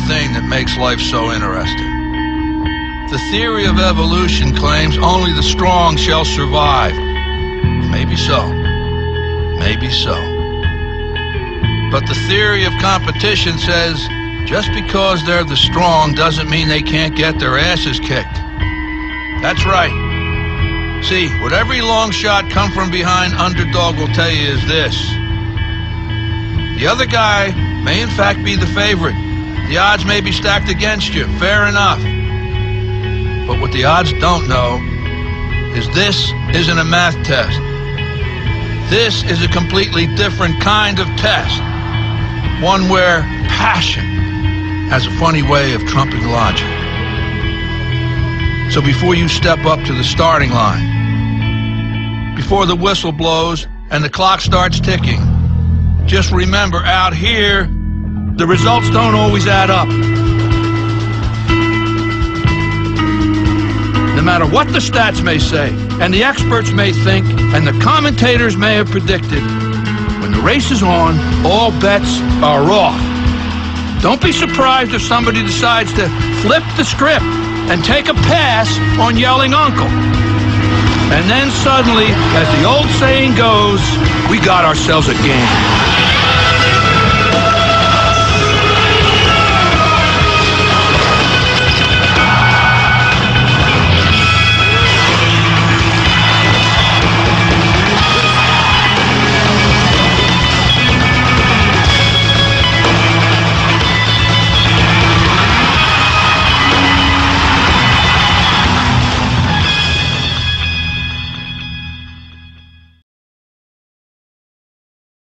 thing that makes life so interesting. The theory of evolution claims only the strong shall survive. Maybe so. Maybe so. But the theory of competition says just because they're the strong doesn't mean they can't get their asses kicked. That's right. See, what every long shot come from behind underdog will tell you is this. The other guy may in fact be the favorite. The odds may be stacked against you, fair enough. But what the odds don't know is this isn't a math test. This is a completely different kind of test. One where passion has a funny way of trumping logic. So before you step up to the starting line, before the whistle blows and the clock starts ticking, just remember, out here, the results don't always add up. No matter what the stats may say, and the experts may think, and the commentators may have predicted, when the race is on, all bets are off. Don't be surprised if somebody decides to flip the script and take a pass on yelling uncle. And then suddenly, as the old saying goes, we got ourselves a game.